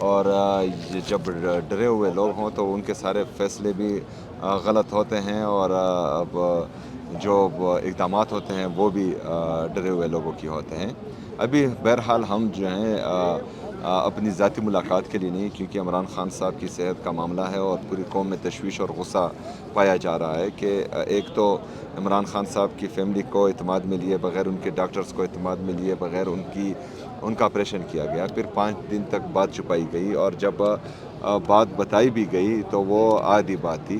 اور یہ جب ڈرے ہوئے لوگ ہوں تو ان کے سارے فیصلے بھی غلط ہوتے ہیں، اور اب جو اقدامات ہوتے ہیں وہ بھی ڈرے ہوئے لوگوں کی ہوتے ہیں۔ ابھی بہرحال ہم جو ہیں اپنی ذاتی ملاقات کے لیے نہیں، کیونکہ عمران خان صاحب کی صحت کا معاملہ ہے اور پوری قوم میں تشویش اور غصہ پایا جا رہا ہے کہ ایک تو عمران خان صاحب کی فیملی کو اعتماد میں لیے بغیر، ان کے ڈاکٹرز کو اعتماد میں لیے بغیر ان کا آپریشن کیا گیا، پھر 5 دن تک بات چھپائی گئی، اور جب بات بتائی بھی گئی تو وہ آدھی بات تھی،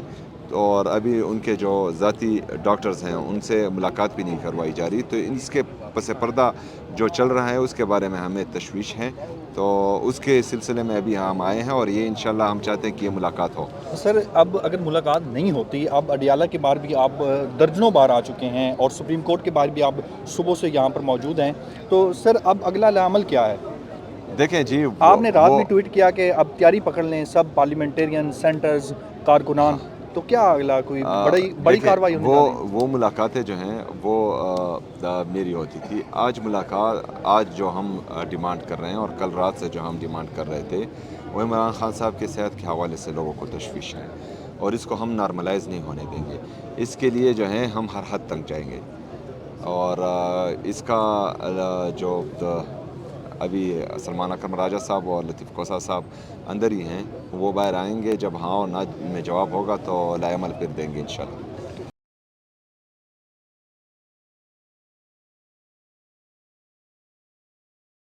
اور ابھی ان کے جو ذاتی ڈاکٹرز ہیں ان سے ملاقات بھی نہیں کروائی جا رہی، تو اس کے پس پردہ جو چل رہا ہے اس کے بارے میں ہمیں تشویش ہے، تو اس کے سلسلے میں ابھی ہم آئے ہیں، اور یہ انشاءاللہ ہم چاہتے ہیں کہ یہ ملاقات ہو۔ سر اب اگر ملاقات نہیں ہوتی، اب اڈیالہ کے بار بھی آپ درجنوں بار آ چکے ہیں اور سپریم کورٹ کے بار بھی آپ صبح سے یہاں پر موجود ہیں، تو سر اب اگلا عمل کیا ہے؟ دیکھیں جی، آپ نے رات وہ بھی ٹویٹ کیا کہ اب تیاری پکڑ لیں سب پارلیمنٹرین، سینٹرز، کارکنان، تو کیا اگلا کوئی بڑی دیکھیں کارروائی ہونے جا رہی ہے؟ وہ ملاقاتیں جو ہیں وہ میری ہوتی تھی۔ آج جو ہم ڈیمانڈ کر رہے ہیں اور کل رات سے جو ہم ڈیمانڈ کر رہے تھے، وہ عمران خان صاحب کی صحت کے حوالے سے لوگوں کو تشویش ہے، اور اس کو ہم نارملائز نہیں ہونے دیں گے۔ اس کے لیے جو ہیں ہم ہر حد تک جائیں گے، اور اس کا جو ابھی سلمان اکرم راجہ صاحب اور لطیف کوسہ صاحب اندر ہی ہیں، وہ باہر آئیں گے، جب ہاں اور نہ میں جواب ہوگا تو لائے عمل پھر دیں گے انشاءاللہ۔